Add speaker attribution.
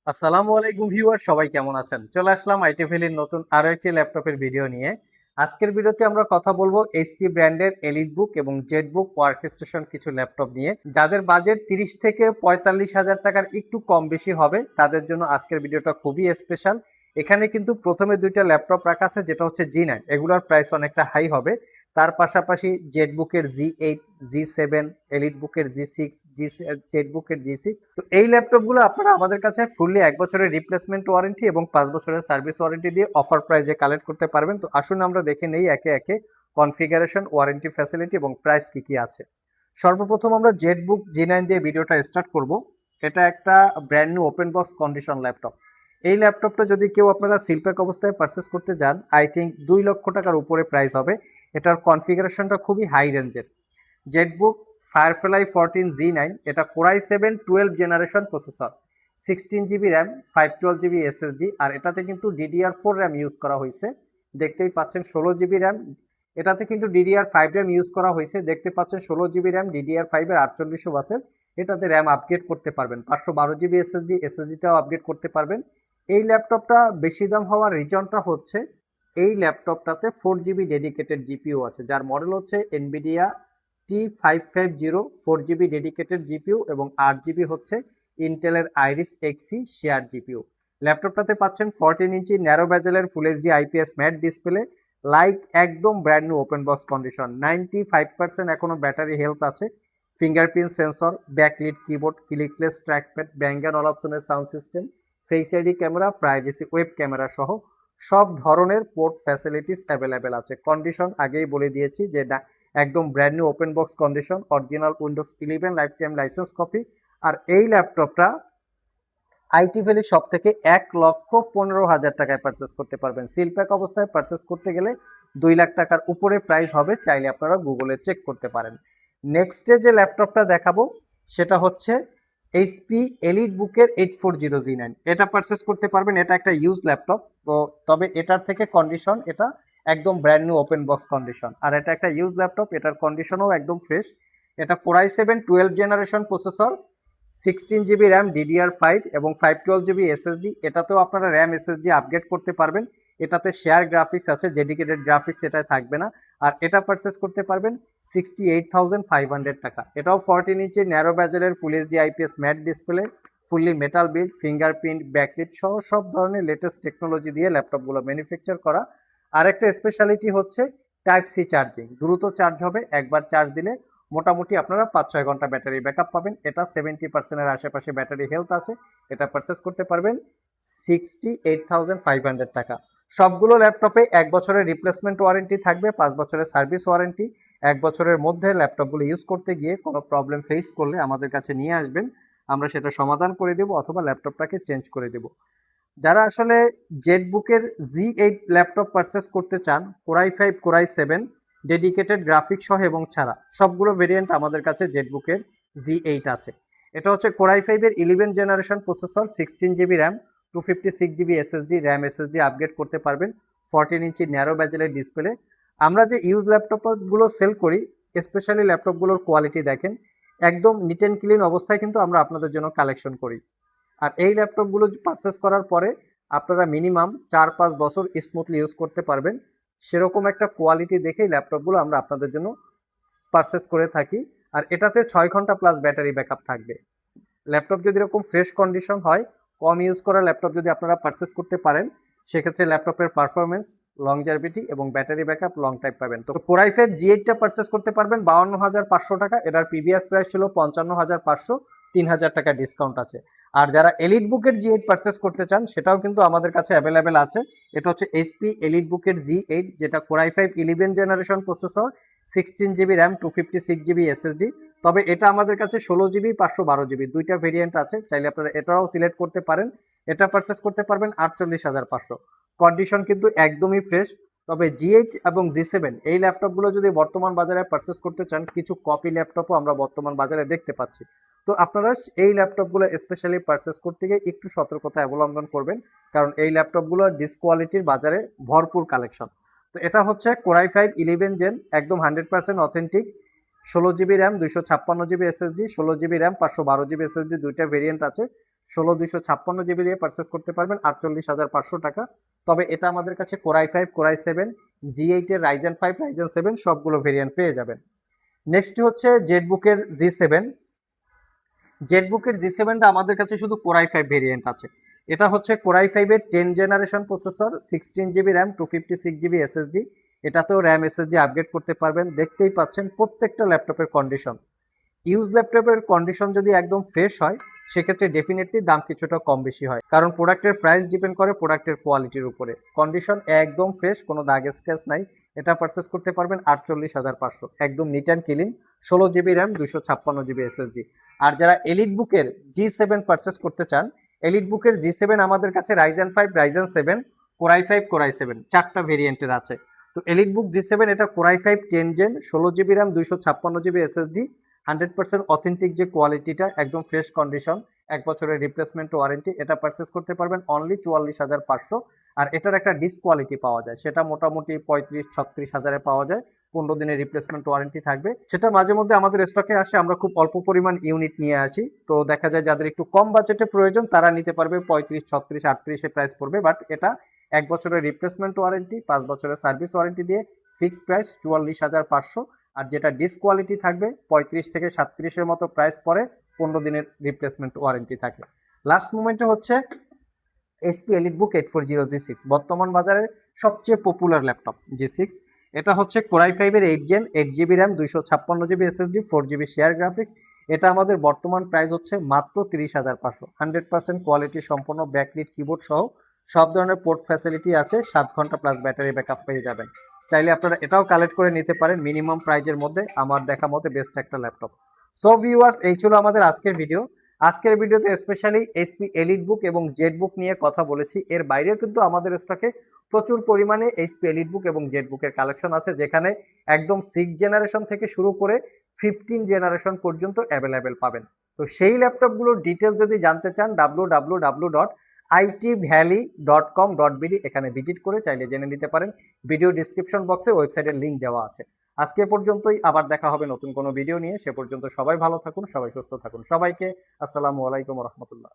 Speaker 1: আসসালামু আলাইকুম ভিউয়ার, সবাই কেমন আছেন? চলে আসলাম আইটি ভ্যালির নতুন আরো একটি ল্যাপটপের ভিডিও নিয়ে। আজকের ভিডিওতে আমরা কথা বলবো এইচপি ব্র্যান্ডের এলিট বুক এবং জেড বুক ওয়ার্ক স্টেশন কিছু ল্যাপটপ নিয়ে, যাদের বাজেট 30 থেকে 45,000 টাকার একটু কম বেশি হবে তাদের জন্য আজকের ভিডিওটা খুবই স্পেশাল। এখানে কিন্তু প্রথমে দুইটা ল্যাপটপ রাখা আছে, যেটা হচ্ছে জি9, এগুলোর প্রাইস অনেকটা হাই হবে। তার পাশাপাশি জেড বুকের জি8, জি7, এলিট বুকের জি6, জেড বুকের জি6। তো এই ল্যাপটপগুলো আপনারা আমাদের কাছে ফুললি 1 বছরের রিপ্লেসমেন্ট ওয়ারেন্টি এবং 5 বছরের সার্ভিস ওয়ারেন্টি দিয়ে অফার প্রাইজে কালেক্ট করতে পারবেন। তো আসুন আমরা দেখে নেই একে একে কনফিগারেশন, ওয়ারেন্টি ফ্যাসিলিটি এবং প্রাইস কি কি আছে। সর্বপ্রথম আমরা জেড বুক জি9 দিয়ে ভিডিওটা স্টার্ট করব। এটা একটা brand new open box condition laptop. এই ল্যাপটপটা যদি কেউ আপনারা সিলপ্যাক অবস্থায় পারচেস করতে যান, আই থিঙ্ক 2 লক্ষ টাকার উপরে প্রাইস হবে। এটার কনফিগারেশনটা খুবই হাই রেঞ্জের। জেটবুক ফায়ারফ্লাই 14 জি9, এটা core i 7 12 generation processor, 16 GB RAM, 512 GB SSD, আর এটাতে কিন্তু DDR4 র্যাম ইউজ করা হয়েছে। দেখতেই পাচ্ছেন 16 জিবি র্যাম। এটাতে কিন্তু DDR5 র্যাম ইউজ করা হয়েছে, দেখতে পাচ্ছেন 16 জিবি র্যাম, DDR5 এর 4800 ওয়াসের। এটাতে র্যাম আপগ্রেড করতে পারবেন, 512 জিবি এসএসডি, এসএসডিটাও আপগ্রেড করতে পারবেন। এই ল্যাপটপটা বেশি দাম হওয়ার রিজনটা হচ্ছে এই ল্যাপটপটাতে 4 জিবি ডেডিকেটেড জিপিইউ আছে, যার মডেল হচ্ছে Nvidia T550, 4 GB dedicated GPU এবং 8 জিবি হচ্ছে ইন্টেলের আইরিস এক্সি শেয়ার জিপিইউ। ল্যাপটপটাতে পাচ্ছেন 14 ইঞ্চি ন্যারো ব্যাজেলের full HD IPS matte display, like একদম brand new open box condition, 95% এখনো ব্যাটারি হেলথ আছে। Fingerprint sensor, backlit keyboard, clickless trackpad, ব্যাঙ্গান অল অপশনের sound system, face ID camera, privacy web camera সহ সব ধরনের পোর্ট ফ্যাসিলিটিস অ্যাভেলেবেল আছে। কন্ডিশন আগেই বলে দিয়েছি যে একদম brand new open box condition, original Windows 11 life time license copy. আর এই ল্যাপটপটা আইটি ভ্যালি সব থেকে 1,15,000 টাকায় পারচেস করতে পারবেন। সিলপ্যাক অবস্থায় পারচেস করতে গেলে 2 লাখ টাকার উপরে প্রাইস হবে, চাইলে আপনারা গুগলে চেক করতে পারেন। নেক্সটে যে ল্যাপটপটা দেখাবো সেটা হচ্ছে এইচপি এলিট বুকের 840 জি9। এটা পারচেস করতে পারবেন, এটা একটা ইউজ ল্যাপটপ। তো তবে এটার থেকে কন্ডিশন এটা একদম brand new open box condition, আর এটা একটা ইউজ ল্যাপটপ, এটার কন্ডিশনও একদম ফ্রেশ। এটা core i 7 12 generation processor, 16 GB RAM, DDR5 এবং 512 জিবি এসএসডি। এটাতেও আপনারা র্যাম এসএসডি আপগ্রেড করতে পারবেন। এটাতে শেয়ার গ্রাফিক্স আছে, ডেডিকেটেড গ্রাফিক্স এটায় থাকবে না। আর এটা পারচেস করতে পারবেন 68,500 টাকা। এটাও 14 ইঞ্চি ন্যারো ব্যাজেলের full HD IPS matte display, fully metal build, fingerprint, backlit সহ সব ধরনের লেটেস্ট টেকনোলজি দিয়ে ল্যাপটপগুলো ম্যানুফ্যাকচার করা। আরেকটা স্পেশালিটি হচ্ছে টাইপ সি চার্জিং, দ্রুত চার্জ হবে, একবার চার্জ দিলে মোটামুটি আপনারা 5-6 ঘন্টা ব্যাটারি ব্যাকআপ পাবেন। এটা 70%-এর আশেপাশে ব্যাটারি হেলথ আছে। এটা পারচেস করতে পারবেন 68,500 টাকা। সবগুলো ল্যাপটপে 1 বছরের রিপ্লেসমেন্ট ওয়ারেন্টি থাকবে, 5 বছরের সার্ভিস ওয়ারেন্টি। 1 বছরের মধ্যে ল্যাপটপগুলো ইউজ করতে গিয়ে কোনো প্রবলেম ফেস করলে আমাদের কাছে নিয়ে আসবেন, আমরা সেটা সমাধান করে দেবো অথবা ল্যাপটপটাকে চেঞ্জ করে দেবো। যারা আসলে জেটবুকের জি8 ল্যাপটপ পারচেস করতে চান, কোরাই 5 কোরাই 7 ডেডিকেটেড গ্রাফিক সহ এবং ছাড়া সবগুলো ভেরিয়েন্ট আমাদের কাছে জেটবুকের জি8 আছে। এটা হচ্ছে কোরাই 5 এর 11 generation processor, 16 GB RAM, 256 GB SSD, RAM SSD upgrade করতে পারবেন, 14 ইঞ্চি ন্যারো ব্যাজেলের ডিসপ্লে। আমরা যে ইউজ ল্যাপটপগুলো সেল করি, স্পেশালি ল্যাপটপগুলোর কোয়ালিটি দেখেন, একদম নিট অ্যান্ড ক্লিন অবস্থায় কিন্তু আমরা আপনাদের জন্য কালেকশন করি। আর এই ল্যাপটপগুলো পারচেস করার পরে আপনারা মিনিমাম 4-5 বছর স্মুথলি ইউজ করতে পারবেন। সেরকম একটা কোয়ালিটি দেখেই ল্যাপটপগুলো আমরা আপনাদের জন্য পারচেস করে থাকি। আর এটাতে 6 ঘন্টা প্লাস ব্যাটারি ব্যাকআপ থাকবে। ল্যাপটপ যদি এরকম ফ্রেশ কন্ডিশন হয়, কম ইউজ করা ল্যাপটপ যদি আপনারা পারচেস করতে পারেন, সেক্ষেত্রে ল্যাপটপের পারফরমেন্স, লংজারভিটি এবং ব্যাটারি ব্যাকআপ লং টাইম পাবেন। তো কোরাই 5 জি8টা পারচেস করতে পারবেন 52,500 টাকা। এটার প্রিভিয়াস প্রাইস ছিল 55,500, 3,000 টাকা ডিসকাউন্ট আছে। আর যারা এলিট বুকের জি8 পারচেস করতে চান, সেটাও কিন্তু আমাদের কাছে অ্যাভেলেবেল আছে। এটা হচ্ছে এইচপি এলিট বুকের জি8, যেটা core i 5 11 generation processor, 16 GB RAM, 256 GB SSD. তবে এটা আমাদের কাছে 16 জিবি, 512 জিবি দুইটা ভেরিয়েন্ট আছে, চাইলে আপনারা এটাও সিলেক্ট করতে পারেন। এটা পারচেস করতে পারবেন 48,500। কন্ডিশন কিন্তু একদমই ফ্রেশ। তবে জি8 এবং জি7 এই ল্যাপটপগুলো যদি বর্তমান বাজারে পারচেস করতে চান, কিছু কপি ল্যাপটপও আমরা বর্তমান বাজারে দেখতে পাচ্ছি। তো আপনারা এই ল্যাপটপগুলো স্পেশালি পারচেস করতে গিয়ে একটু সতর্কতা অবলম্বন করবেন, কারণ এই ল্যাপটপগুলোর ডিসকোয়ালিটির বাজারে ভরপুর কালেকশন। তো এটা হচ্ছে কোরাই 5 11 জেন, একদম 100% authentic. 16 GB RAM, 256 GB SSD, 16 GB RAM, 512 GB SSD দুইটা ভেরিয়েন্ট আছে। 16 256 জিবি দিয়ে পারচেস করতে পারবেন 48,500 টাকা। তবে এটা আমাদের কাছে কোরাই 5 কোরাই 7 G8 এর রাইজেন 5 রাইজেন 7 সবগুলো ভেরিয়েন্ট পেয়ে যাবেন। নেক্সট হচ্ছে জেটবুকের G7। জেটবুকের G7 টা আমাদের কাছে শুধু কোরাই 5 ভেরিয়েন্ট আছে। এটা হচ্ছে কোরাই 5 এর 10 generation processor, 16 GB RAM, 256 GB SSD. এটাতেও র্যাম এসএসডি আপগ্রেড করতে পারবেন। দেখতেই পাচ্ছেন প্রত্যেকটা ল্যাপটপের কন্ডিশন। ইউজ ল্যাপটপের কন্ডিশন যদি একদম ফ্রেশ হয় সেক্ষেত্রে ডেফিনেটলি দাম কিছুটা কম বেশি হয়, কারণ প্রোডাক্টের প্রাইস ডিপেন্ড করে প্রোডাক্টের কোয়ালিটির উপরে। কন্ডিশন একদম ফ্রেশ, কোনো দাগ স্ক্র্যাচ নাই, এটা পারচেস করতে পারবেন 48,500, একদম neat and clean, 16 GB RAM, 256 GB SSD. আর যারা এলিট বুকের G7 পারচেস করতে চান, এলিট বুকের G7 আমাদের কাছে রাইজেন 5 রাইজেন 7 কোরাই 5 কোরাই 7 চারটা ভেরিয়েন্টের আছে। তো এলিট বুক G7 এটা core i 5 10 gen, 16 GB RAM, 256 GB SSD, 100% authentic যে কোয়ালিটিটা, একদম ফ্রেশ কন্ডিশন, 1 বছরের রিপ্লেসমেন্ট ওয়ারেন্টি। এটা পারচেস করতে পারবেন অনলি 44,500। আর এটার একটা ডিস কোয়ালিটি পাওয়া যায়, সেটা মোটামুটি 35-36 হাজারে পাওয়া যায়। 15 দিনের রিপ্লেসমেন্ট ওয়ারেন্টি থাকবে। সেটা মাঝে মধ্যে আমাদের স্টকে আসে, আমরা খুব অল্প পরিমাণ ইউনিট নিয়ে আসি। তো দেখা যায় যাদের একটু কম বাজেটে প্রয়োজন তারা নিতে পারবে 35, 36, 38-এ প্রাইস পড়বে। বাট এটা 1 বছরের রিপ্লেসমেন্ট ওয়ারেন্টি, 5 বছরের সার্ভিস ওয়ারেন্টি দিয়ে ফিক্সড প্রাইস 44,500। আর যেটা ডিসকোয়ালিটি থাকবে 35 থেকে 37-এর মতো প্রাইস পরে, 15 দিনের রিপ্লেসমেন্ট ওয়ারেন্টি থাকে। লাস্ট মোমেন্টে হচ্ছে HP EliteBook 840 G6, বর্তমান বাজারে সবচেয়ে পপুলার ল্যাপটপ G6। এটা হচ্ছে কোরাই 5 এর 8 gen, 8 GB RAM, 256 GB SSD, 4 GB share graphics. এটা আমাদের বর্তমান প্রাইস হচ্ছে মাত্র 30,500। 100% কোয়ালিটি সম্পন্ন ব্যাকলিট কিবোর্ড সহ সব ধরনের পোর্ট ফ্যাসিলিটি আছে, 7 ঘন্টা প্লাস ব্যাটারি ব্যাকআপ পেয়ে যাবেন। চাইলে আপনারা এটাও কালেক্ট করে নিতে পারেন মিনিমাম প্রাইজের মধ্যে, আমার দেখা মতে বেস্ট একটা ল্যাপটপ। সো ভিউয়ার্স, এই ছিল আমাদের আজকের ভিডিও। আজকের ভিডিওতে স্পেশালি HP EliteBook এবং জেটবুক নিয়ে কথা বলেছি। এর বাইরেও কিন্তু আমাদের স্টকে প্রচুর পরিমাণে HP EliteBook এবং জেটবুকের কালেকশন আছে, যেখানে একদম 6 জেনারেশন থেকে শুরু করে 15 জেনারেশন পর্যন্ত অ্যাভেলেবেল পাবেন। তো সেই ল্যাপটপগুলোর ডিটেল যদি জানতে চান www.itvalley.com.bd এখানে ভিজিট করে চাইলে জেনে নিতে পারেন। ভিডিও ডিসক্রিপশন বক্সে ওয়েবসাইটের লিঙ্ক দেওয়া আছে। আজকে পর্যন্তই, আবার দেখা হবে নতুন কোনো ভিডিও নিয়ে। সে পর্যন্ত সবাই ভালো থাকুন, সবাই সুস্থ থাকুন। সবাইকে আসসালামু আলাইকুম রহমতুল্লাহ।